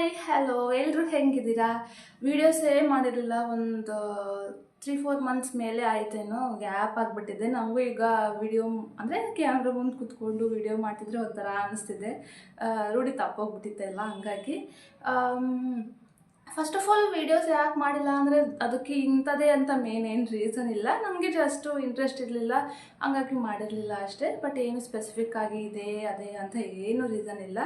Hi hello ಎಲ್ಲರೂ ಹೆಂಗಿದ್ದೀರಾ? ವೀಡಿಯೋಸೇ ಮಾಡಿರಲಿಲ್ಲ. ಒಂದು 3-4 ಮಂತ್ಸ್ ಮೇಲೆ ಆಯ್ತೇನೋ ಗ್ಯಾಪ್ ಆಗಿಬಿಟ್ಟಿದೆ. ನನಗೂ ಈಗ ವಿಡಿಯೋ ಅಂದರೆ ಕ್ಯಾಮ್ರಾ ಮುಂದೆ ಕೂತ್ಕೊಂಡು ವಿಡಿಯೋ ಮಾಡ್ತಿದ್ರೆ ಒಂಥರ ಅನಿಸ್ತಿದೆ. ರೂಢಿ ತಪ್ಪೋಗ್ಬಿಟ್ಟಿತ್ತಲ್ಲ, ಹಂಗಾಗಿ ಫಸ್ಟ್ ಆಫ್ ಆಲ್ ವೀಡಿಯೋಸ್ ಯಾಕೆ ಮಾಡಿಲ್ಲ ಅಂದರೆ ಅದಕ್ಕೆ ಇಂಥದ್ದೇ ಅಂತ ಮೇನ್ ಏನು ರೀಸನ್ ಇಲ್ಲ. ನನಗೆ ಜಸ್ಟು ಇಂಟ್ರೆಸ್ಟ್ ಇರಲಿಲ್ಲ, ಹಂಗಾಗಿ ಮಾಡಿರಲಿಲ್ಲ ಅಷ್ಟೇ. ಬಟ್ ಏನು ಸ್ಪೆಸಿಫಿಕ್ ಆಗಿ ಇದೆ ಅದೇ ಅಂತ ಏನು ರೀಸನ್ ಇಲ್ಲ.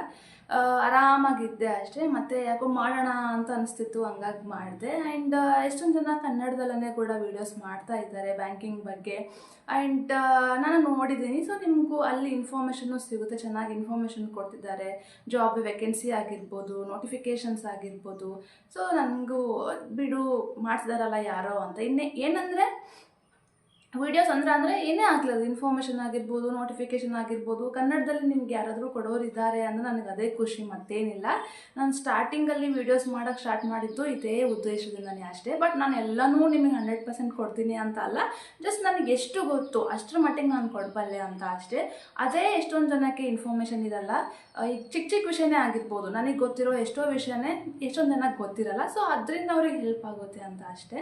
ಆರಾಮಾಗಿದ್ದೆ ಅಷ್ಟೇ. ಮತ್ತು ಯಾಕೋ ಮಾಡೋಣ ಅಂತ ಅನಿಸ್ತಿತ್ತು, ಹಂಗಾಗಿ ಮಾಡಿದೆ. ಆ್ಯಂಡ್ ಎಷ್ಟೊಂದು ಜನ ಕನ್ನಡದಲ್ಲೇ ಕೂಡ ವೀಡಿಯೋಸ್ ಮಾಡ್ತಾ ಇದ್ದಾರೆ ಬ್ಯಾಂಕಿಂಗ್ ಬಗ್ಗೆ. ಆ್ಯಂಡ್ ನಾನು ನೋಡಿದ್ದೀನಿ. ಸೊ ನಿಮಗೂ ಅಲ್ಲಿ ಇನ್ಫಾರ್ಮೇಷನ್ನು ಸಿಗುತ್ತೆ, ಚೆನ್ನಾಗಿ ಇನ್ಫಾರ್ಮೇಷನ್ ಕೊಡ್ತಿದ್ದಾರೆ. ಜಾಬ್ ವೇಕೆನ್ಸಿ ಆಗಿರ್ಬೋದು, ನೋಟಿಫಿಕೇಷನ್ಸ್ ಆಗಿರ್ಬೋದು. ಸೊ ನನಗೂ ಬಿಡು ಮಾಡ್ತಿದಾರಲ್ಲ ಯಾರೋ ಅಂತ. ಏನಂದರೆ ವೀಡಿಯೋಸ್ ಅಂದರೆ ಏನೇ ಆಗಲಿ, ಅದು ಇನ್ಫಾರ್ಮೇಷನ್ ಆಗಿರ್ಬೋದು, ನೋಟಿಫಿಕೇಷನ್ ಆಗಿರ್ಬೋದು, ಕನ್ನಡದಲ್ಲಿ ನಿಮ್ಗೆ ಯಾರಾದರೂ ಕೊಡೋರು ಇದ್ದಾರೆ ಅಂದರೆ ನನಗೆ ಅದೇ ಖುಷಿ, ಮತ್ತೇನಿಲ್ಲ. ನಾನು ಸ್ಟಾರ್ಟಿಂಗಲ್ಲಿ ವೀಡಿಯೋಸ್ ಮಾಡೋಕ್ಕೆ ಸ್ಟಾರ್ಟ್ ಮಾಡಿದ್ದು ಇದೇ ಉದ್ದೇಶದಿಂದನೇ ಅಷ್ಟೇ. ಬಟ್ ನಾನು ಎಲ್ಲನೂ ನಿಮಗೆ 100% ಕೊಡ್ತೀನಿ ಅಂತ ಅಲ್ಲ, ಜಸ್ಟ್ ನನಗೆ ಎಷ್ಟು ಗೊತ್ತು ಅಷ್ಟರ ಮಟ್ಟಿಗೆ ನಾನು ಕೊಡಬಲ್ಲೆ ಅಂತ ಅಷ್ಟೇ. ಅದೇ ಎಷ್ಟೊಂದು ಜನಕ್ಕೆ ಇನ್ಫಾರ್ಮೇಷನ್ ಇರಲ್ಲ. ಈಗ ಚಿಕ್ಕ ಚಿಕ್ಕ ವಿಷಯನೇ ಆಗಿರ್ಬೋದು, ನನಗೆ ಗೊತ್ತಿರೋ ಎಷ್ಟೋ ವಿಷಯನೇ ಎಷ್ಟೊಂದು ಜನಕ್ಕೆ ಗೊತ್ತಿರಲ್ಲ. ಸೊ ಅದರಿಂದ ಅವ್ರಿಗೆ ಹೆಲ್ಪ್ ಆಗುತ್ತೆ ಅಂತ ಅಷ್ಟೇ.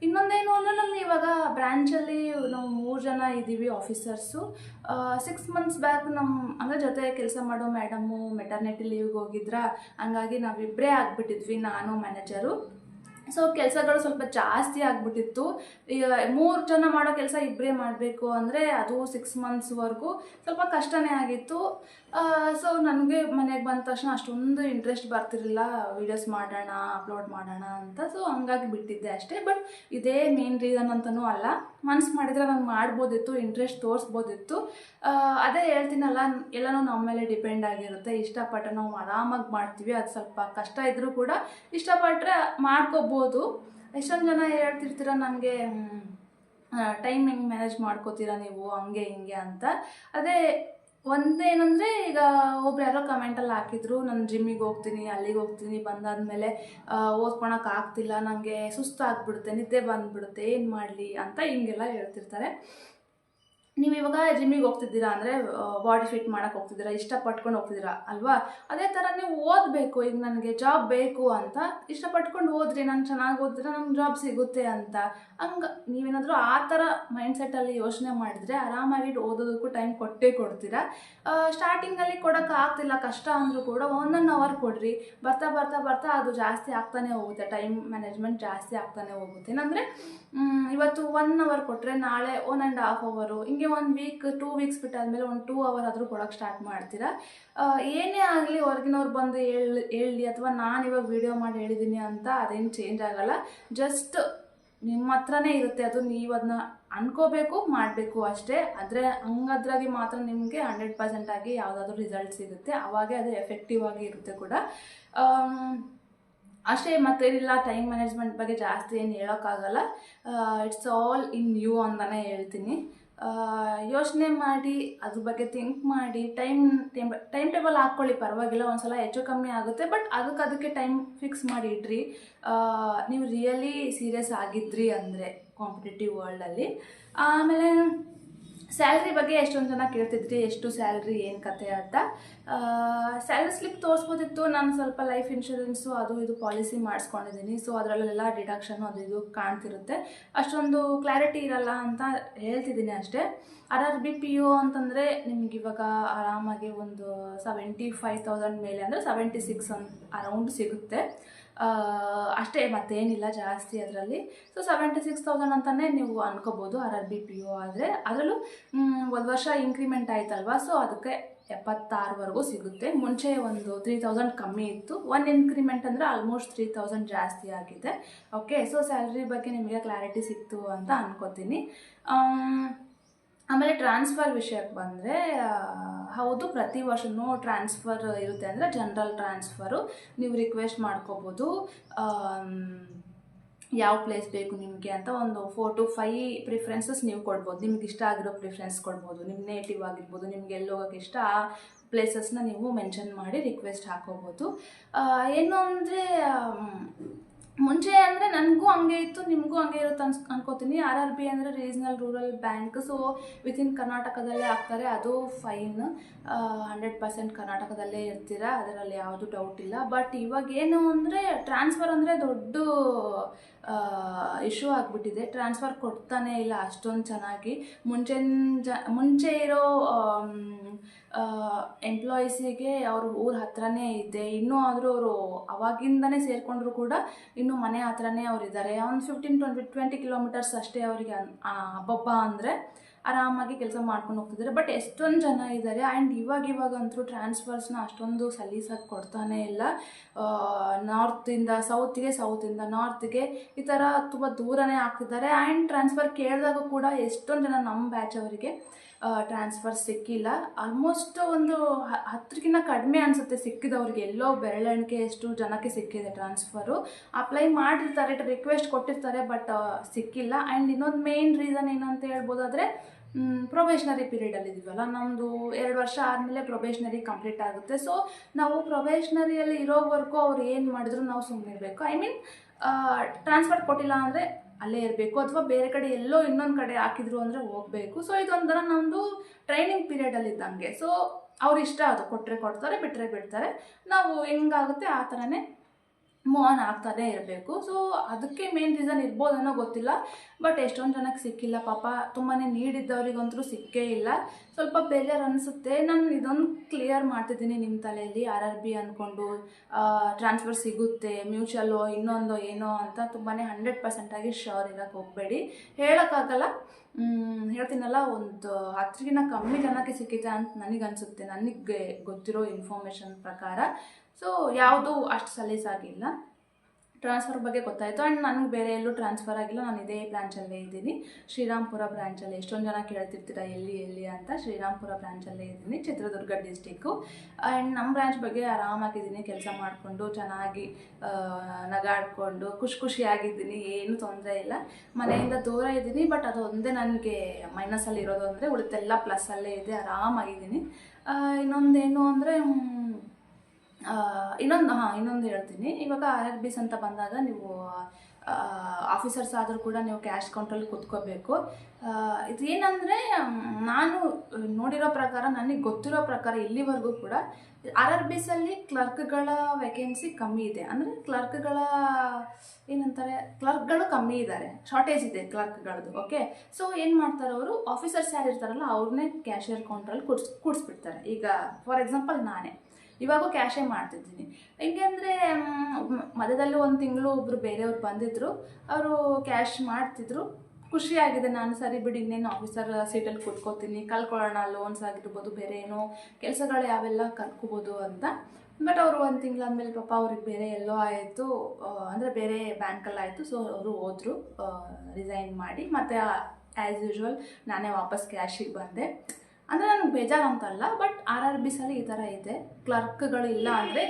ಇನ್ನೊಂದೇನು ಅಂದರೆ ನಮ್ಮ ಇವಾಗ ಬ್ರ್ಯಾಂಚಲ್ಲಿ ನಾವು 3 ಜನ ಇದ್ದೀವಿ ಆಫೀಸರ್ಸು. 6 ಮಂತ್ಸ್ ಬ್ಯಾಕ್ ಅಂದರೆ ಜೊತೆ ಕೆಲಸ ಮಾಡೋ ಮೇಡಮು ಮೆಟರ್ನಿಟಿ ಲೀವ್ಗೆ ಹೋಗಿದ್ರ, ಹಂಗಾಗಿ ನಾವಿಬ್ಬರೇ ಆಗಿಬಿಟ್ಟಿದ್ವಿ, ನಾನು ಮ್ಯಾನೇಜರು. ಸೊ ಕೆಲಸಗಳು ಸ್ವಲ್ಪ ಜಾಸ್ತಿ ಆಗಿಬಿಟ್ಟಿತ್ತು. ಈಗ 3 ಜನ ಮಾಡೋ ಕೆಲಸ ಇಬ್ಬರೇ ಮಾಡಬೇಕು ಅಂದರೆ ಅದು 6 ಮಂತ್ಸ್ವರೆಗೂ ಸ್ವಲ್ಪ ಕಷ್ಟನೇ ಆಗಿತ್ತು. ಸೊ ನನಗೆ ಮನೆಗೆ ಬಂದ ತಕ್ಷಣ ಅಷ್ಟೊಂದು ಇಂಟ್ರೆಸ್ಟ್ ಬರ್ತಿರಲಿಲ್ಲ ವೀಡಿಯೋಸ್ ಮಾಡೋಣ, ಅಪ್ಲೋಡ್ ಮಾಡೋಣ ಅಂತ. ಸೊ ಹಂಗಾಗಿ ಬಿಟ್ಟಿದ್ದೆ ಅಷ್ಟೇ. ಬಟ್ ಇದೇ ಮೇನ್ ರೀಸನ್ ಅಂತಲೂ ಅಲ್ಲ, ಮನ್ಸು ಮಾಡಿದರೆ ನಂಗೆ ಮಾಡ್ಬೋದಿತ್ತು, ಇಂಟ್ರೆಸ್ಟ್ ತೋರಿಸ್ಬೋದಿತ್ತು. ಅದೇ ಹೇಳ್ತೀನಲ್ಲ, ಎಲ್ಲನೂ ನಮ್ಮ ಮೇಲೆ ಡಿಪೆಂಡ್ ಆಗಿರುತ್ತೆ. ಇಷ್ಟಪಟ್ಟರೆ ನಾವು ಆರಾಮಾಗಿ ಮಾಡ್ತೀವಿ. ಅದು ಸ್ವಲ್ಪ ಕಷ್ಟ ಇದ್ದರೂ ಕೂಡ ಇಷ್ಟಪಟ್ಟರೆ ಮಾಡ್ಕೋಬೋದು. ಎಷ್ಟೊಂದು ಜನ ಹೇಳ್ತಿರ್ತೀರ ನನಗೆ, ಟೈಮ್ ಹೆಂಗೆ ಮ್ಯಾನೇಜ್ ಮಾಡ್ಕೋತೀರಾ ನೀವು ಹಂಗೆ ಹಿಂಗೆ ಅಂತ. ಅದೇ ಒಂದೇನಂದರೆ, ಈಗ ಒಬ್ರು ಯಾರೋ ಕಮೆಂಟಲ್ಲಿ ಹಾಕಿದ್ರು, ನಾನು ಜಿಮ್ಮಿಗೆ ಹೋಗ್ತೀನಿ, ಅಲ್ಲಿಗೆ ಹೋಗ್ತೀನಿ, ಬಂದಾದಮೇಲೆ ಓದ್ಕೊಳಕ್ಕೆ ಆಗ್ತಿಲ್ಲ, ನನಗೆ ಸುಸ್ತಾಗ್ಬಿಡುತ್ತೆ, ನಿದ್ದೆ ಬಂದುಬಿಡುತ್ತೆ, ಏನು ಮಾಡಲಿ ಅಂತ ಹಿಂಗೆಲ್ಲ ಹೇಳ್ತಿರ್ತಾರೆ. ನೀವು ಇವಾಗ ಜಿಮ್ಮಿಗೆ ಹೋಗ್ತಿದ್ದೀರಾ ಅಂದರೆ ಬಾಡಿ ಫಿಟ್ ಮಾಡೋಕ್ಕೆ ಹೋಗ್ತಿದ್ದೀರಾ, ಇಷ್ಟಪಟ್ಕೊಂಡು ಹೋಗ್ತಿದ್ದೀರಾ ಅಲ್ವಾ? ಅದೇ ಥರ ನೀವು ಓದಬೇಕು. ಈಗ ನನಗೆ ಜಾಬ್ ಬೇಕು ಅಂತ ಇಷ್ಟಪಟ್ಕೊಂಡು ಓದ್ರಿ, ನಾನು ಚೆನ್ನಾಗಿ ಓದಿದ್ರೆ ನಂಗೆ ಜಾಬ್ ಸಿಗುತ್ತೆ ಅಂತ. ಹಂಗೆ ನೀವೇನಾದರೂ ಆ ಥರ ಮೈಂಡ್ಸೆಟ್ಟಲ್ಲಿ ಯೋಚನೆ ಮಾಡಿದರೆ ಆರಾಮಾಗಿ ಓದೋದಕ್ಕೂ ಟೈಮ್ ಕೊಟ್ಟೇ ಕೊಡ್ತೀರಾ. ಸ್ಟಾರ್ಟಿಂಗಲ್ಲಿ ಕೊಡೋಕ್ಕಾಗ್ತಿಲ್ಲ, ಕಷ್ಟ ಅಂದರೂ ಕೂಡ 1 ಅವರ್ ಕೊಡ್ರಿ. ಬರ್ತಾ ಬರ್ತಾ ಬರ್ತಾ ಅದು ಜಾಸ್ತಿ ಆಗ್ತಾನೆ ಹೋಗುತ್ತೆ, ಟೈಮ್ ಮ್ಯಾನೇಜ್ಮೆಂಟ್ ಜಾಸ್ತಿ ಆಗ್ತಾನೆ ಹೋಗುತ್ತೆ. ಏನಂದರೆ ಇವತ್ತು 1 ಅವರ್ ಕೊಟ್ಟರೆ ನಾಳೆ 1.5 ಅವರು, ಹಿಂಗೆ 1 ವೀಕ್ 2 ವೀಕ್ಸ್ ಬಿಟ್ಟಾದಮೇಲೆ 2 ಅವರ್ ಆದರೂ ಕೊಡೋಕ್ಕೆ ಸ್ಟಾರ್ಟ್ ಮಾಡ್ತೀರಾ. ಏನೇ ಆಗಲಿ ಹೊರಗಿನವ್ರು ಬಂದು ಹೇಳಿ ಅಥವಾ ನಾನು ಇವಾಗ ವೀಡಿಯೋ ಮಾಡಿ ಹೇಳಿದ್ದೀನಿ ಅಂತ ಅದೇನು ಚೇಂಜ್ ಆಗೋಲ್ಲ. ಜಸ್ಟ್ ನಿಮ್ಮ ಹತ್ರನೇ ಇರುತ್ತೆ ಅದು. ನೀವು ಅದನ್ನ ಅನ್ಕೋಬೇಕು, ಮಾಡಬೇಕು ಅಷ್ಟೇ. ಆದರೆ ಹಂಗದ್ರಾಗಿ ಮಾತ್ರ ನಿಮಗೆ 100% ಆಗಿ ಯಾವುದಾದ್ರೂ ರಿಸಲ್ಟ್ ಸಿಗುತ್ತೆ. ಅವಾಗೇ ಅದು ಎಫೆಕ್ಟಿವ್ ಆಗಿ ಇರುತ್ತೆ ಕೂಡ ಅಷ್ಟೇ. ಮತ್ತೇನಿಲ್ಲ, ಟೈಮ್ ಮ್ಯಾನೇಜ್ಮೆಂಟ್ ಬಗ್ಗೆ ಜಾಸ್ತಿ ಏನು ಹೇಳೋಕ್ಕಾಗಲ್ಲ. ಇಟ್ಸ್ ಆಲ್ ಇನ್ ಯು ಅಂತಲೇ ಹೇಳ್ತೀನಿ. ಯೋಚನೆ ಮಾಡಿ ಅದ್ರ ಬಗ್ಗೆ ಥಿಂಕ್ ಮಾಡಿ ಟೈಮ್ ಟೇಬಲ್ ಹಾಕ್ಕೊಳ್ಳಿ, ಪರವಾಗಿಲ್ಲ. ಒಂದು ಸಲ ಹೆಚ್ಚು ಕಮ್ಮಿ ಆಗುತ್ತೆ, ಬಟ್ ಅದಕ್ಕೆ ಟೈಮ್ ಫಿಕ್ಸ್ ಮಾಡಿ ಇಡ್ರಿ. ನೀವು ರಿಯಲಿ ಸೀರಿಯಸ್ ಆಗಿದ್ರಿ ಅಂದರೆ ಕಾಂಪಿಟೇಟಿವ್ ವರ್ಲ್ಡಲ್ಲಿ. ಆಮೇಲೆ ಸ್ಯಾಲ್ರಿ ಬಗ್ಗೆ ಎಷ್ಟೊಂದು ಜನ ಕೇಳ್ತಿದ್ರಿ, ಎಷ್ಟು ಸ್ಯಾಲ್ರಿ, ಏನು ಕತೆ ಅಂತ. ಸ್ಯಾಲ್ರಿ ಸ್ಲಿಪ್ ತೋರಿಸ್ಬೋದಿತ್ತು. ನಾನು ಸ್ವಲ್ಪ ಲೈಫ್ ಇನ್ಶೂರೆನ್ಸು ಅದು ಇದು ಪಾಲಿಸಿ ಮಾಡಿಸ್ಕೊಂಡಿದ್ದೀನಿ. ಸೊ ಅದರಲ್ಲೆಲ್ಲ ಡಿಡಕ್ಷನ್ನು ಅದು ಇದು ಕಾಣ್ತಿರುತ್ತೆ. ಅಷ್ಟೊಂದು ಕ್ಲಾರಿಟಿ ಇರಲ್ಲ ಅಂತ ಹೇಳ್ತಿದ್ದೀನಿ ಅಷ್ಟೇ. RRBPO ಅಂತಂದರೆ ನಿಮ್ಗೆ ಇವಾಗ ಆರಾಮಾಗಿ ಒಂದು 75,000 ಮೇಲೆ ಅಂದರೆ 76 ಅರೌಂಡ್ ಸಿಗುತ್ತೆ ಅಷ್ಟೇ, ಮತ್ತೇನಿಲ್ಲ ಜಾಸ್ತಿ ಅದರಲ್ಲಿ. ಸೊ 76,000 ಅಂತಲೇ ನೀವು ಅನ್ಕೋಬೋದು RRBPO ಆದರೆ. ಅದರಲ್ಲೂ 1 ವರ್ಷ ಇಂಕ್ರಿಮೆಂಟ್ ಆಯ್ತಲ್ವ, ಸೊ ಅದಕ್ಕೆ 76ವರೆಗೂ ಸಿಗುತ್ತೆ. ಮುಂಚೆ ಒಂದು 3,000 ಕಮ್ಮಿ ಇತ್ತು. 1 ಇನ್ಕ್ರಿಮೆಂಟ್ ಅಂದರೆ ಆಲ್ಮೋಸ್ಟ್ 3,000 ಜಾಸ್ತಿ ಆಗಿದೆ. ಓಕೆ, ಸೊ ಸ್ಯಾಲ್ರಿ ಬಗ್ಗೆ ನಿಮಗೆ ಕ್ಲಾರಿಟಿ ಸಿಕ್ತು ಅಂತ ಅನ್ಕೋತೀನಿ. ಆಮೇಲೆ ಟ್ರಾನ್ಸ್ಫರ್ ವಿಷಯಕ್ಕೆ ಬಂದರೆ, ಹೌದು, ಪ್ರತಿ ವರ್ಷವೂ ಟ್ರಾನ್ಸ್ಫರ್ ಇರುತ್ತೆ. ಅಂದರೆ ಜನರಲ್ ಟ್ರಾನ್ಸ್ಫರು ನೀವು ರಿಕ್ವೆಸ್ಟ್ ಮಾಡ್ಕೋಬೋದು. ಯಾವ ಪ್ಲೇಸ್ ಬೇಕು ನಿಮಗೆ ಅಂತ ಒಂದು 4 to 5 ಪ್ರಿಫರೆನ್ಸಸ್ ನೀವು ಕೊಡ್ಬೋದು. ನಿಮ್ಗೆ ಇಷ್ಟ ಆಗಿರೋ ಪ್ರಿಫರೆನ್ಸ್ ಕೊಡ್ಬೋದು. ನಿಮ್ಮ ನೇಟಿವ್ ಆಗಿರ್ಬೋದು, ನಿಮ್ಗೆ ಎಲ್ಲಿ ಹೋಗೋಕ್ಕೆ ಇಷ್ಟ ಆ ಪ್ಲೇಸಸ್ನ ನೀವು ಮೆನ್ಷನ್ ಮಾಡಿ ರಿಕ್ವೆಸ್ಟ್ ಹಾಕೋಬೋದು. ಏನು ಅಂದರೆ ಮುಂಚೆ ಅಂದರೆ ನನಗೂ ಹಂಗೆ ಇತ್ತು, ನಿಮಗೂ ಹಂಗೆ ಇರುತ್ತೆ ಅನ್ಕೋತೀನಿ. RRB ಅಂದರೆ regional rural bank. So within ಕರ್ನಾಟಕದಲ್ಲೇ ಆಗ್ತಾರೆ. ಅದು ಫೈನ್, 100% ಕರ್ನಾಟಕದಲ್ಲೇ ಇರ್ತೀರಾ, ಅದರಲ್ಲಿ ಯಾವುದು ಡೌಟ್ ಇಲ್ಲ. ಬಟ್ ಇವಾಗ ಏನು ಅಂದರೆ ಟ್ರಾನ್ಸ್ಫರ್ ಅಂದರೆ ದೊಡ್ಡ ಇಶ್ಯೂ ಆಗಿಬಿಟ್ಟಿದೆ. ಟ್ರಾನ್ಸ್ಫರ್ ಕೊಡ್ತಾನೆ ಇಲ್ಲ ಅಷ್ಟೊಂದು ಚೆನ್ನಾಗಿ. ಮುಂಚೆ ಇರೋ ಎಂಪ್ಲಾಯೀಸಿಗೆ ಅವ್ರ ಊರ ಹತ್ರನೇ ಇದೆ. ಇನ್ನೂ ಆದರೂ ಅವರು ಅವಾಗಿಂದನೇ ಸೇರಿಕೊಂಡ್ರು ಕೂಡ ಇನ್ನೂ ಮನೆ ಹತ್ರನೇ ಅವ್ರು ಇದ್ದಾರೆ. ಒಂದು 15-20 ಕಿಲೋಮೀಟರ್ಸ್ ಅಷ್ಟೇ ಅವರಿಗೆ ಹಬ್ಬ ಅಂದರೆ ಆರಾಮಾಗಿ ಕೆಲಸ ಮಾಡ್ಕೊಂಡು ಹೋಗ್ತಿದ್ದಾರೆ. ಬಟ್ ಎಷ್ಟೊಂದು ಜನ ಇದ್ದಾರೆ. ಆ್ಯಂಡ್ ಇವಾಗಂತೂ ಟ್ರಾನ್ಸ್ಫರ್ಸ್ನ ಅಷ್ಟೊಂದು ಸಲೀಸಾಗಿ ಕೊಡ್ತಾನೇ ಇಲ್ಲ. ನಾರ್ತಿಂದ ಸೌತ್ಗೆ, ಸೌತಿಂದ ನಾರ್ತ್ಗೆ, ಈ ಥರ ತುಂಬ ದೂರನೇ ಆಗ್ತಿದ್ದಾರೆ. ಆ್ಯಂಡ್ ಟ್ರಾನ್ಸ್ಫರ್ ಕೇಳಿದಾಗ ಕೂಡ ಎಷ್ಟೊಂದು ಜನ ನಮ್ಮ ಬ್ಯಾಚ್ ಅವರಿಗೆ ಟ್ರಾನ್ಸ್ಫರ್ ಸಿಕ್ಕಿಲ್ಲ. ಆಲ್ಮೋಸ್ಟ್ ಒಂದು 10ಕ್ಕಿಂತ ಕಡಿಮೆ ಅನಿಸುತ್ತೆ ಸಿಕ್ಕಿದವ್ರಿಗೆ. ಎಲ್ಲೋ ಬೆರಳೆಣಿಕೆ ಎಷ್ಟು ಜನಕ್ಕೆ ಸಿಕ್ಕಿದೆ ಟ್ರಾನ್ಸ್ಫರು. ಅಪ್ಲೈ ಮಾಡಿರ್ತಾರೆ, ರಿಕ್ವೆಸ್ಟ್ ಕೊಟ್ಟಿರ್ತಾರೆ, ಬಟ್ ಸಿಕ್ಕಿಲ್ಲ. ಆ್ಯಂಡ್ ಇನ್ನೊಂದು ಮೇನ್ ರೀಸನ್ ಏನಂತ ಹೇಳ್ಬೋದಾದರೆ ಪ್ರೊಬೇಷನರಿ ಪೀರಿಯಡಲ್ಲಿ ಇದ್ದೀವಲ್ಲ, ನಮ್ಮದು 2 ವರ್ಷ ಆದಮೇಲೆ ಪ್ರೊಬೇಷನರಿ ಕಂಪ್ಲೀಟ್ ಆಗುತ್ತೆ. ಸೊ ನಾವು ಪ್ರೊಬೇಷನರಿಯಲ್ಲಿ ಇರೋವರೆಗೂ ಅವ್ರು ಏನು ಮಾಡಿದ್ರು ನಾವು ಸುಮ್ಮನೆ ಇರಬೇಕು. ಐ ಮೀನ್ ಟ್ರಾನ್ಸ್ಫರ್ ಕೊಟ್ಟಿಲ್ಲ ಅಂದರೆ ಅಲ್ಲೇ ಇರಬೇಕು, ಅಥವಾ ಬೇರೆ ಕಡೆ ಎಲ್ಲೋ ಇನ್ನೊಂದು ಕಡೆ ಹಾಕಿದ್ರು ಅಂದರೆ ಹೋಗಬೇಕು. ಸೊ ಇದೊಂಥರ ನಮ್ಮದು ಟ್ರೈನಿಂಗ್ ಪೀರಿಯಡಲ್ಲಿ ಇದ್ದಂಗೆ. ಸೊ ಅವ್ರು ಇಷ್ಟ ಅದು ಕೊಟ್ಟರೆ ಕೊಡ್ತಾರೆ, ಬಿಟ್ಟರೆ ಬಿಡ್ತಾರೆ. ನಾವು ಹೆಂಗಾಗುತ್ತೆ ಆ ಥರನೇ ಮೂವ್ ಆನ್ ಆಗ್ತಾನೆ ಇರಬೇಕು. ಸೊ ಅದಕ್ಕೆ ಮೇನ್ ರೀಸನ್ ಇರ್ಬೋದೇನೋ ಗೊತ್ತಿಲ್ಲ. ಬಟ್ ಎಷ್ಟೊಂದು ಜನಕ್ಕೆ ಸಿಕ್ಕಿಲ್ಲ ಪಾಪ. ತುಂಬಾ ನೀಡಿದ್ದವ್ರಿಗಂತೂ ಸಿಕ್ಕೇ ಇಲ್ಲ. ಸ್ವಲ್ಪ ಬೇಜಾರು ಅನಿಸುತ್ತೆ. ನಾನು ಇದೊಂದು ಕ್ಲಿಯರ್ ಮಾಡ್ತಿದ್ದೀನಿ ನಿಮ್ಮ ತಲೆಯಲ್ಲಿ. RRB ಅಂದ್ಕೊಂಡು ಟ್ರಾನ್ಸ್ಫರ್ ಸಿಗುತ್ತೆ, ಮ್ಯೂಚುವಲ್ಲೋ ಇನ್ನೊಂದೋ ಏನೋ ಅಂತ ತುಂಬಾ 100% ಶ್ಯೂರ್ ಇರೋಕ್ಕೆ ಹೋಗಬೇಡಿ. ಹೇಳೋಕ್ಕಾಗಲ್ಲ. ಹೇಳ್ತೀನಲ್ಲ, ಒಂದು 10ಕ್ಕಿಂತ ಕಮ್ಮಿ ಜನಕ್ಕೆ ಸಿಕ್ಕಿದೆ ಅಂತ ನನಗನ್ಸುತ್ತೆ, ನನಗೆ ಗೊತ್ತಿರೋ ಇನ್ಫಾರ್ಮೇಷನ್ ಪ್ರಕಾರ. ಸೊ ಯಾವುದು ಅಷ್ಟು ಸಲೀಸಾಗಿಲ್ಲ. ಟ್ರಾನ್ಸ್ಫರ್ ಬಗ್ಗೆ ಗೊತ್ತಾಯಿತು. ಆ್ಯಂಡ್ ನನಗೆ ಬೇರೆ ಎಲ್ಲೂ ಟ್ರಾನ್ಸ್ಫರ್ ಆಗಿಲ್ಲ. ನಾನು ಇದೇ ಬ್ರ್ಯಾಂಚಲ್ಲೇ ಇದ್ದೀನಿ, ಶ್ರೀರಾಮ್ಪುರ ಬ್ರ್ಯಾಂಚಲ್ಲಿ. ಎಷ್ಟೊಂದು ಜನ ಕೇಳ್ತಿರ್ತೀರ ಎಲ್ಲಿ ಅಂತ. ಶ್ರೀರಾಮ್ಪುರ ಬ್ರ್ಯಾಂಚಲ್ಲೇ ಇದ್ದೀನಿ, ಚಿತ್ರದುರ್ಗ ಡಿಸ್ಟಿಕ್ಕು. ಆ್ಯಂಡ್ ನಮ್ಮ ಬ್ರ್ಯಾಂಚ್ ಬಗ್ಗೆ ಆರಾಮಾಗಿದ್ದೀನಿ, ಕೆಲಸ ಮಾಡಿಕೊಂಡು ಚೆನ್ನಾಗಿ ನಗಾಡಿಕೊಂಡು ಖುಷಿಯಾಗಿದ್ದೀನಿ, ಏನೂ ತೊಂದರೆ ಇಲ್ಲ. ಮನೆಯಿಂದ ದೂರ ಇದ್ದೀನಿ, ಬಟ್ ಅದು ಒಂದೇ ನನಗೆ ಮೈನಸಲ್ಲಿ ಇರೋದು. ಅಂದರೆ ಉಳಿತೆಲ್ಲ ಪ್ಲಸ್ಸಲ್ಲೇ ಇದೆ, ಆರಾಮಾಗಿದ್ದೀನಿ. ಇನ್ನೊಂದೇನು ಅಂದರೆ ಇನ್ನೊಂದು ಹೇಳ್ತೀನಿ. ಇವಾಗ RRBs ಅಂತ ಬಂದಾಗ ನೀವು ಆಫೀಸರ್ಸ್ ಆದರೂ ಕೂಡ ನೀವು ಕ್ಯಾಶ್ ಕೌಂಟ್ರಲ್ಲಿ ಕೂತ್ಕೋಬೇಕು. ಇದೇನಂದರೆ ನಾನು ನೋಡಿರೋ ಪ್ರಕಾರ, ನನಗೆ ಗೊತ್ತಿರೋ ಪ್ರಕಾರ ಇಲ್ಲಿವರೆಗೂ ಕೂಡ RRBಸಲ್ಲಿ ಕ್ಲರ್ಕ್ಗಳ ವೇಕೆನ್ಸಿ ಕಮ್ಮಿ ಇದೆ. ಅಂದರೆ ಕ್ಲರ್ಕ್ಗಳು ಕಮ್ಮಿ ಇದ್ದಾರೆ, ಶಾರ್ಟೇಜ್ ಇದೆ ಕ್ಲರ್ಕ್ಗಳದ್ದು. ಓಕೆ, ಸೊ ಏನು ಮಾಡ್ತಾರೆ ಅವರು, ಆಫೀಸರ್ಸ್ ಯಾರು ಇರ್ತಾರಲ್ಲ ಅವ್ರನ್ನೇ ಕ್ಯಾಶಿಯರ್ ಕೌಂಟ್ರಲ್ಲಿ ಕೂಡಿಸ್ಬಿಡ್ತಾರೆ. ಈಗ ಫಾರ್ ಎಕ್ಸಾಂಪಲ್ ನಾನೇ ಇವಾಗೂ ಕ್ಯಾಶೇ ಮಾಡ್ತಿದ್ದೀನಿ. ಹೆಂಗೆ ಅಂದರೆ ಮಧ್ಯದಲ್ಲಿ ಒಂದು ತಿಂಗಳು ಒಬ್ಬರು ಬೇರೆಯವ್ರು ಬಂದಿದ್ದರು, ಅವರು ಕ್ಯಾಶ್ ಮಾಡ್ತಿದ್ರು. ಖುಷಿಯಾಗಿದೆ. ನಾನು ಸರಿ ಬಿಡಿ, ಇನ್ನೇನು ಆಫೀಸರ್ ಸೀಟಲ್ಲಿ ಕೂತ್ಕೋತೀನಿ, ಕಲ್ಕೊಳ್ಳೋಣ, ಲೋನ್ಸ್ ಆಗಿರ್ಬೋದು, ಬೇರೆ ಏನೋ ಕೆಲಸಗಳು ಯಾವೆಲ್ಲ ಕಲ್ತ್ಕೋಬೋದು ಅಂತ. ಬಟ್ ಅವರು ಒಂದು ತಿಂಗಳಾದ್ಮೇಲೆ ಪಾಪ ಅವ್ರಿಗೆ ಬೇರೆ ಎಲ್ಲೋ ಆಯಿತು, ಅಂದರೆ ಬೇರೆ ಬ್ಯಾಂಕಲ್ಲಿ ಆಯಿತು. ಸೊ ಅವರು ಹೋದರು ರಿಸೈನ್ ಮಾಡಿ. ಮತ್ತು ಆ್ಯಸ್ ಯೂಶ್ವಲ್ ನಾನೇ ವಾಪಸ್ ಕ್ಯಾಶಿಗೆ ಬಂದೆ. ಅಂದರೆ ನನಗೆ ಬೇಜಾರು ಅಂತಲ್ಲ, ಬಟ್ RRBಸಲ್ಲಿ ಈ ಥರ ಇದೆ. ಕ್ಲರ್ಕ್ಗಳು ಇಲ್ಲ ಅಂದರೆ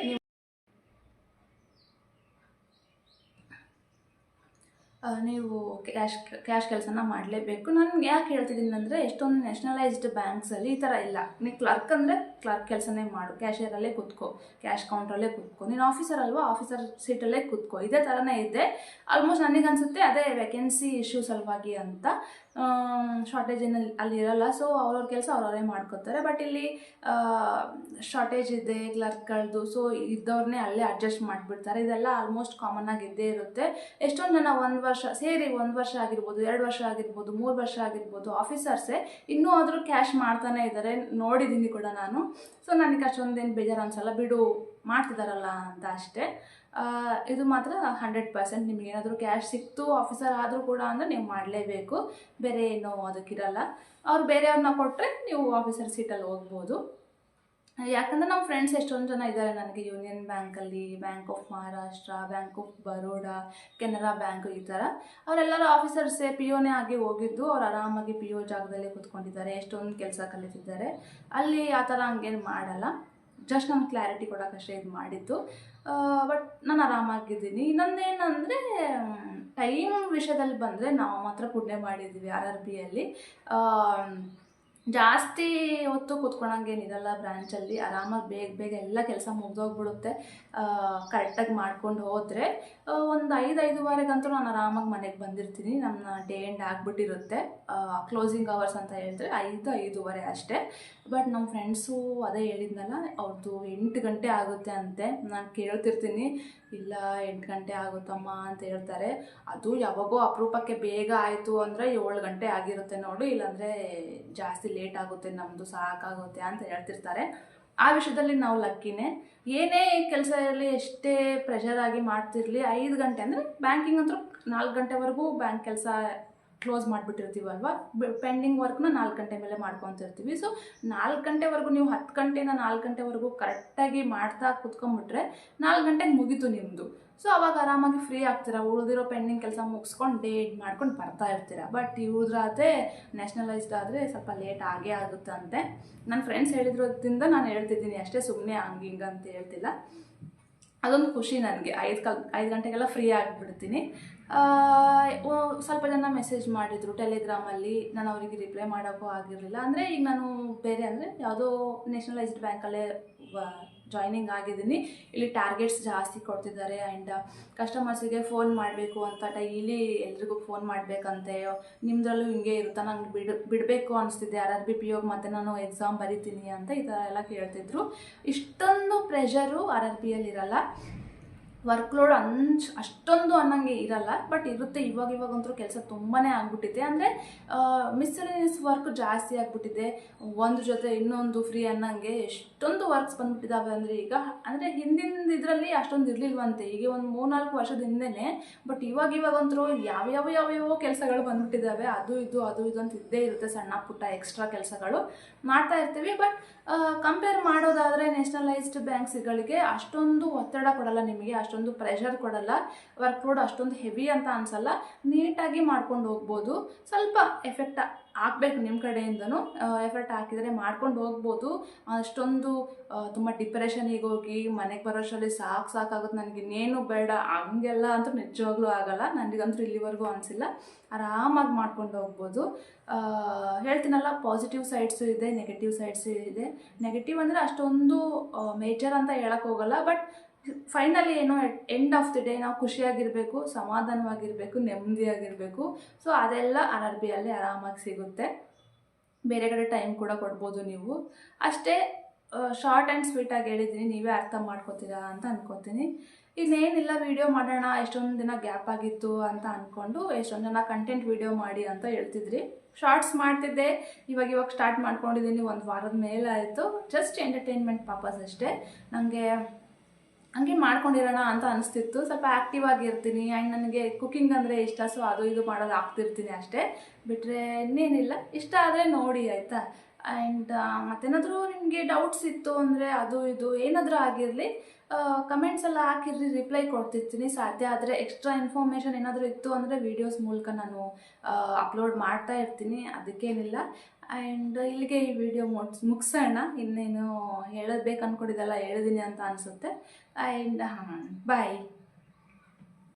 ನೀವು ಕ್ಯಾಶ್ ಕೆಲಸನ ಮಾಡಲೇಬೇಕು. ನಾನು ಯಾಕೆ ಹೇಳ್ತಿದ್ದೀನಿ ಅಂದರೆ, ಎಷ್ಟೊಂದು ನ್ಯಾಷನಲೈಸ್ಡ್ ಬ್ಯಾಂಕ್ಸಲ್ಲಿ ಈ ಥರ ಇಲ್ಲ. ನೀವು ಕ್ಲರ್ಕ್ ಅಂದರೆ ಕ್ಲರ್ಕ್ ಕೆಲಸನೇ ಮಾಡು, ಕ್ಯಾಶಿಯರಲ್ಲೇ ಕೂತ್ಕೋ, ಕ್ಯಾಶ್ ಕೌಂಟ್ರಲ್ಲೇ ಕೂತ್ಕೋ, ನೀನು ಆಫೀಸರ್ ಅಲ್ವಾ, ಆಫೀಸರ್ ಸೀಟಲ್ಲೇ ಕೂತ್ಕೋ. ಇದೇ ಥರನೇ ಇದೆ. ಆಲ್ಮೋಸ್ಟ್ ನನಗನ್ಸುತ್ತೆ ಅದೇ ವೇಕೆನ್ಸಿ ಇಶ್ಯೂ ಸಲುವಾಗಿ ಅಂತ. ಶಾರ್ಟೇಜ್ ಅಲ್ಲಿ ಇರಲ್ಲ. ಸೊ ಅವ್ರವ್ರ ಕೆಲಸ ಅವ್ರವರೇ ಮಾಡ್ಕೋತಾರೆ. ಬಟ್ ಇಲ್ಲಿ ಶಾರ್ಟೇಜ್ ಇದೆ ಕ್ಲರ್ಕ್ಗಳದ್ದು. ಸೊ ಇದ್ದವ್ರನ್ನೇ ಅಲ್ಲೇ ಅಡ್ಜಸ್ಟ್ ಮಾಡಿಬಿಡ್ತಾರೆ. ಇದೆಲ್ಲ ಆಲ್ಮೋಸ್ಟ್ ಕಾಮನ್ ಆಗಿ ಇದ್ದೇ ಇರುತ್ತೆ. ಎಷ್ಟೊಂದು ಜನ 1 ವರ್ಷ ಸೇರಿ 1 ವರ್ಷ ಆಗಿರ್ಬೋದು, 2 ವರ್ಷ ಆಗಿರ್ಬೋದು, 3 ವರ್ಷ ಆಗಿರ್ಬೋದು, ಆಫೀಸರ್ಸೇ ಇನ್ನೂ ಆದರೂ ಕ್ಯಾಶ್ ಮಾಡ್ತಾನೆ ಇದ್ದಾರೆ, ನೋಡಿದ್ದೀನಿ ಕೂಡ ನಾನು. ಸೊ ನನಗೆ ಅಷ್ಟೊಂದೇನು ಬೇಜಾರು ಅನ್ಸಲ್ಲ, ಬಿಡು ಮಾಡ್ತಿದ್ದಾರಲ್ಲ ಅಂತ ಅಷ್ಟೇ. ಇದು ಮಾತ್ರ 100% ನಿಮಗೇನಾದರೂ ಕ್ಯಾಶ್ ಸಿಕ್ತು ಆಫೀಸರ್ ಆದರೂ ಕೂಡ ಅಂದರೆ ನೀವು ಮಾಡಲೇಬೇಕು. ಬೇರೆ ಏನೋ ಅದಕ್ಕಿರಲ್ಲ. ಅವ್ರು ಬೇರೆಯವ್ರನ್ನ ಕೊಟ್ಟರೆ ನೀವು ಆಫೀಸರ್ ಸೀಟಲ್ಲಿ ಹೋಗ್ಬೋದು. ಯಾಕಂದರೆ ನಮ್ಮ ಫ್ರೆಂಡ್ಸ್ ಎಷ್ಟೊಂದು ಜನ ಇದ್ದಾರೆ ನನಗೆ, ಯೂನಿಯನ್ ಬ್ಯಾಂಕಲ್ಲಿ, bank of Maharashtra, bank of Baroda, Canara bank, ಈ ಥರ ಅವರೆಲ್ಲರೂ ಆಫೀಸರ್ಸೇ POನೇ ಆಗಿ ಹೋಗಿದ್ದು. ಅವ್ರು ಆರಾಮಾಗಿ PO ಜಾಗದಲ್ಲಿ ಕೂತ್ಕೊಂಡಿದ್ದಾರೆ, ಎಷ್ಟೊಂದು ಕೆಲಸ ಕಲಿತಿದ್ದಾರೆ. ಅಲ್ಲಿ ಆ ಥರ ಹಂಗೇನು ಮಾಡಲ್ಲ. ಜಸ್ಟ್ ನಾನು ಕ್ಲಾರಿಟಿ ಕೊಡೋಕ್ಕಷ್ಟೇ ಇದು ಮಾಡಿದ್ದು. ಬಟ್ ನಾನು ಆರಾಮಾಗಿದ್ದೀನಿ. ಇನ್ನೊಂದೇನಂದರೆ, ಟೈಮ್ ವಿಷಯದಲ್ಲಿ ಬಂದರೆ ನಾವು ಮಾತ್ರ ಪುಣ್ಯ ಮಾಡಿದ್ದೀವಿ RRBಯಲ್ಲಿ. ಜಾಸ್ತಿ ಹೊತ್ತು ಕೂತ್ಕೊಳ್ಳೋಂಗೇನಿರಲ್ಲ ಬ್ರ್ಯಾಂಚಲ್ಲಿ. ಆರಾಮಾಗಿ ಬೇಗ ಎಲ್ಲ ಕೆಲಸ ಮುಗಿದೋಗ್ಬಿಡುತ್ತೆ. ಕರೆಕ್ಟಾಗಿ ಮಾಡ್ಕೊಂಡು ಹೋದರೆ ಒಂದು 5-5:15ಗಂತೂ ನಾನು ಆರಾಮಾಗಿ ಮನೆಗೆ ಬಂದಿರ್ತೀನಿ. ನಮ್ಮ ಡೇ ಎಂಡ್ ಆಗಿಬಿಟ್ಟಿರುತ್ತೆ. ಕ್ಲೋಸಿಂಗ್ ಅವರ್ಸ್ ಅಂತ ಹೇಳಿದ್ರೆ 5-5:15 ಅಷ್ಟೇ. ಬಟ್ ನಮ್ಮ ಫ್ರೆಂಡ್ಸು ಅದೇ ಹೇಳಿದ್ನಲ್ಲ, ಅವ್ರದ್ದು 8 ಗಂಟೆ ಆಗುತ್ತೆ ಅಂತೆ. ನಾನು ಕೇಳ್ತಿರ್ತೀನಿ, ಇಲ್ಲ 8 ಗಂಟೆ ಆಗುತ್ತಮ್ಮ ಅಂತ ಹೇಳ್ತಾರೆ. ಅದು ಯಾವಾಗೋ ಅಪರೂಪಕ್ಕೆ ಬೇಗ ಆಯಿತು ಅಂದರೆ 7 ಗಂಟೆ ಆಗಿರುತ್ತೆ ನೋಡು, ಇಲ್ಲಾಂದರೆ ಜಾಸ್ತಿ ಲೇಟ್ ಆಗುತ್ತೆ, ನಮ್ಮದು ಸಾಕಾಗುತ್ತೆ ಅಂತ ಹೇಳ್ತಿರ್ತಾರೆ. ಆ ವಿಷಯದಲ್ಲಿ ನಾವು ಲಕ್ಕಿನೇ. ಏನೇ ಕೆಲಸ ಇರಲಿ, ಎಷ್ಟೇ ಪ್ರೆಷರ್ ಆಗಿ ಮಾಡ್ತಿರಲಿ, 5 ಗಂಟೆ ಅಂದರೆ ಬ್ಯಾಂಕಿಂಗ್ ಅಂತೂ 4 ಗಂಟೆವರೆಗೂ ಬ್ಯಾಂಕ್ ಕೆಲಸ ಕ್ಲೋಸ್ ಮಾಡಿಬಿಟ್ಟಿರ್ತೀವಲ್ವ, ಪೆಂಡಿಂಗ್ ವರ್ಕ್ನ 4 ಗಂಟೆ ಮೇಲೆ ಮಾಡ್ಕೊತಿರ್ತೀವಿ. ಸೊ 4 ಗಂಟೆವರೆಗೂ ನೀವು 10 ಗಂಟೆಯಿಂದ 4 ಗಂಟೆವರೆಗೂ ಕರೆಕ್ಟಾಗಿ ಮಾಡ್ತಾ ಕೂತ್ಕೊಂಡ್ಬಿಟ್ರೆ 4 ಗಂಟೆಗೆ ಮುಗೀತು ನಿಮ್ಮದು. ಸೊ ಅವಾಗ ಆರಾಮಾಗಿ ಫ್ರೀ ಆಗ್ತೀರಾ, ಉಳಿದಿರೋ ಪೆಂಡಿಂಗ್ ಕೆಲಸ ಮುಗಿಸ್ಕೊಂಡು ಡೇ ಎಂಡ್ ಮಾಡ್ಕೊಂಡು ಬರ್ತಾ ಇರ್ತೀರ. ಬಟ್ ಇವ್ರದ್ರಾದರೆ ನ್ಯಾಷನಲೈಸ್ಡ್ ಆದರೆ ಸ್ವಲ್ಪ ಲೇಟ್ ಆಗೇ ಆಗುತ್ತೆ ಅಂತೆ. ನನ್ನ ಫ್ರೆಂಡ್ಸ್ ಹೇಳಿದ್ರಿಂದ ನಾನು ಹೇಳ್ತಿದ್ದೀನಿ ಅಷ್ಟೇ, ಸುಮ್ಮನೆ ಹಂಗೆ ಹಿಂಗೆ ಅಂತ ಹೇಳ್ತಿಲ್ಲ. ಅದೊಂದು ಖುಷಿ ನನಗೆ. 5 ಗಂಟೆಗೆಲ್ಲ ಫ್ರೀ ಆಗಿಬಿಡ್ತೀನಿ. ಸ್ವಲ್ಪ ಜನ ಮೆಸೇಜ್ ಮಾಡಿದರು ಟೆಲಿಗ್ರಾಮಲ್ಲಿ, ನಾನು ಅವರಿಗೆ ರಿಪ್ಲೈ ಮಾಡೋಕ್ಕೂ ಆಗಿರಲಿಲ್ಲ. ಅಂದರೆ ಈಗ ನಾನು ಬೇರೆ ಅಂದರೆ ಯಾವುದೋ ನ್ಯಾಷನಲೈಸ್ಡ್ ಬ್ಯಾಂಕಲ್ಲೇ ಜಾಯ್ನಿಂಗ್ ಆಗಿದ್ದೀನಿ. ಇಲ್ಲಿ ಟಾರ್ಗೆಟ್ಸ್ ಜಾಸ್ತಿ ಕೊಡ್ತಿದ್ದಾರೆ. ಆ್ಯಂಡ್ ಕಸ್ಟಮರ್ಸಿಗೆ ಫೋನ್ ಮಾಡಬೇಕು ಅಂತ ಡೈಲಿ ಎಲ್ರಿಗೂ ಫೋನ್ ಮಾಡಬೇಕಂತೆ. ನಿಮ್ಮದ್ರಲ್ಲೂ ಹಿಂಗೆ ಇರುತ್ತಾ, ನಂಗೆ ಬಿಡಬೇಕು ಅನಿಸ್ತಿದೆ RRBPO, ಮತ್ತು ನಾನು ಎಕ್ಸಾಮ್ ಬರಿತೀನಿ ಅಂತ ಈ ಥರ ಎಲ್ಲ ಕೇಳ್ತಿದ್ರು. ಇಷ್ಟೊಂದು ಪ್ರೆಷರು RRBಯಲ್ಲಿ ಇರಲ್ಲ, ವರ್ಕ್ಲೋಡ್ ಅಷ್ಟೊಂದು ಅನ್ನಂಗೆ ಇರಲ್ಲ. ಬಟ್ ಇರುತ್ತೆ. ಇವಾಗಂತೂ ಕೆಲಸ ತುಂಬಾ ಆಗಿಬಿಟ್ಟಿದೆ. ಅಂದರೆ ಮಿಸ್ಸೆಲೇನಿಯಸ್ ವರ್ಕ್ ಜಾಸ್ತಿ ಆಗಿಬಿಟ್ಟಿದೆ. ಒಂದು ಜೊತೆ ಇನ್ನೊಂದು ಫ್ರೀ ಅನ್ನಂಗೆ ಎಷ್ಟೊಂದು ವರ್ಕ್ಸ್ ಬಂದುಬಿಟ್ಟಿದ್ದಾವೆ. ಅಂದರೆ ಈಗ ಅಂದರೆ ಹಿಂದಿನ ಇದರಲ್ಲಿ ಅಷ್ಟೊಂದು ಇರಲಿಲ್ವಂತೆ, ಈಗ ಒಂದು 3-4 ವರ್ಷದ ಹಿಂದೆಯೇ. ಬಟ್ ಇವಾಗಂತೂ ಯಾವ್ಯಾವ ಕೆಲಸಗಳು ಬಂದುಬಿಟ್ಟಿದ್ದಾವೆ. ಅದು ಇದು ಅಂತ ಇದ್ದೇ ಇರುತ್ತೆ, ಸಣ್ಣ ಪುಟ್ಟ ಎಕ್ಸ್ಟ್ರಾ ಕೆಲಸಗಳು ಮಾಡ್ತಾ ಇರ್ತೀವಿ. ಬಟ್ ಕಂಪೇರ್ ಮಾಡೋದಾದರೆ ನ್ಯಾಷನಲೈಸ್ಡ್ ಬ್ಯಾಂಕ್ಸ್ಗಳಿಗೆ ಅಷ್ಟೊಂದು ಒತ್ತಡ ಕೊಡಲ್ಲ, ನಿಮಗೆ ಅಷ್ಟೊಂದು ಪ್ರೆಷರ್ ಕೊಡಲ್ಲ, ವರ್ಕ್ ಲೋಡ್ ಅಷ್ಟೊಂದು ಹೆವಿ ಅಂತ ಅನಿಸಲ್ಲ. ನೀಟಾಗಿ ಮಾಡ್ಕೊಂಡು ಹೋಗ್ಬೋದು. ಸ್ವಲ್ಪ ಎಫೆಕ್ಟ್ ಹಾಕ್ಬೇಕು ನಿಮ್ಮ ಕಡೆಯಿಂದನೂ, ಎಫರ್ಟ್ ಹಾಕಿದರೆ ಮಾಡ್ಕೊಂಡು ಹೋಗ್ಬೋದು. ಅಷ್ಟೊಂದು ತುಂಬ ಡಿಪ್ರೆಷನಿಗೆ ಹೋಗಿ ಮನೆಗೆ ಬರೋಷ್ಟರಲ್ಲಿ ಸಾಕಾಗುತ್ತೆ, ನನಗೆ ಇನ್ನೇನು ಬೇಡ ಹಂಗೆಲ್ಲ ಅಂತೂ ನಿಜವಾಗ್ಲೂ ಆಗಲ್ಲ. ನನಗಂತೂ ಇಲ್ಲಿವರೆಗೂ ಅನಿಸಿಲ್ಲ. ಆರಾಮಾಗಿ ಮಾಡ್ಕೊಂಡು ಹೋಗ್ಬೋದು. ಹೇಳ್ತೀನಲ್ಲ, ಪಾಸಿಟಿವ್ ಸೈಡ್ಸು ಇದೆ, ನೆಗೆಟಿವ್ ಸೈಡ್ಸು ಇದೆ. ನೆಗೆಟಿವ್ ಅಂದರೆ ಅಷ್ಟೊಂದು ಮೇಜರ್ ಅಂತ ಹೇಳಕ್ಕೆ ಹೋಗಲ್ಲ. ಬಟ್ ಫೈನಲಿ ಏನೋ ಎಂಡ್ ಆಫ್ ದಿ ಡೇ ನಾವು ಖುಷಿಯಾಗಿರಬೇಕು, ಸಮಾಧಾನವಾಗಿರಬೇಕು, ನೆಮ್ಮದಿಯಾಗಿರಬೇಕು. ಸೊ ಅದೆಲ್ಲ RRBಯಲ್ಲಿ ಆರಾಮಾಗಿ ಸಿಗುತ್ತೆ. ಬೇರೆ ಕಡೆ ಟೈಮ್ ಕೂಡ ಕೊಡ್ಬೋದು ನೀವು. ಅಷ್ಟೇ, ಶಾರ್ಟ್ ಆ್ಯಂಡ್ ಸ್ವೀಟಾಗಿ ಹೇಳಿದ್ದೀನಿ, ನೀವೇ ಅರ್ಥ ಮಾಡ್ಕೋತೀರಾ ಅಂತ ಅನ್ಕೋತೀನಿ. ಇನ್ನೇನಿಲ್ಲ, ವೀಡಿಯೋ ಮಾಡೋಣ, ಎಷ್ಟೊಂದು ದಿನ ಗ್ಯಾಪ್ ಆಗಿತ್ತು ಅಂತ ಅಂದ್ಕೊಂಡು ಎಷ್ಟೊಂದು ಜನ ಕಂಟೆಂಟ್ ವೀಡಿಯೋ ಮಾಡಿ ಅಂತ ಹೇಳ್ತಿದ್ರಿ. ಶಾರ್ಟ್ಸ್ ಮಾಡ್ತಿದ್ದೆ, ಇವಾಗ ಸ್ಟಾರ್ಟ್ ಮಾಡ್ಕೊಂಡಿದ್ದೀನಿ. 1 ವಾರದ ಮೇಲೆ ಆಯಿತು. ಜಸ್ಟ್ ಎಂಟರ್ಟೈನ್ಮೆಂಟ್ ಪರ್ಪಸ್ ಅಷ್ಟೇ. ನನಗೆ ಹಂಗೆ ಮಾಡ್ಕೊಂಡಿರೋಣ ಅಂತ ಅನಿಸ್ತಿತ್ತು. ಸ್ವಲ್ಪ ಆ್ಯಕ್ಟಿವ್ ಆಗಿರ್ತೀನಿ. ಆ್ಯಂಡ್ ನನಗೆ ಕುಕ್ಕಿಂಗ್ ಅಂದರೆ ಇಷ್ಟ. ಸೊ ಅದು ಇದು ಮಾಡೋದು ಆಗ್ತಿರ್ತೀನಿ ಅಷ್ಟೇ, ಬಿಟ್ಟರೆ ಇನ್ನೇನಿಲ್ಲ. ಇಷ್ಟ ಆದರೆ ನೋಡಿ, ಆಯಿತಾ. ಆ್ಯಂಡ್ ಮತ್ತೇನಾದರೂ ನಿಮಗೆ ಡೌಟ್ಸ್ ಇತ್ತು ಅಂದರೆ ಅದು ಇದು ಏನಾದರೂ ಆಗಿರಲಿ, ಕಮೆಂಟ್ಸೆಲ್ಲ ಹಾಕಿರ್ರಿ, ರಿಪ್ಲೈ ಕೊಡ್ತಿರ್ತೀನಿ. ಸಾಧ್ಯ ಆದರೆ ಎಕ್ಸ್ಟ್ರಾ ಇನ್ಫಾರ್ಮೇಷನ್ ಏನಾದರೂ ಇತ್ತು ಅಂದರೆ ವೀಡಿಯೋಸ್ ಮೂಲಕ ನಾನು ಅಪ್ಲೋಡ್ ಮಾಡ್ತಾ ಇರ್ತೀನಿ, ಅದಕ್ಕೇನಿಲ್ಲ. ಆ್ಯಂಡ್ ಇಲ್ಲಿಗೆ ಈ ವಿಡಿಯೋ ಮುಗಿಸೋಣ. ಇನ್ನೇನು ಹೇಳಬೇಕು ಅಂದ್ಕೊಂಡಿದ್ದೆಲ್ಲ ಹೇಳಿದ್ದೀನಿ ಅಂತ ಅನಿಸುತ್ತೆ. ಆ್ಯಂಡ್ ಬಾಯ್.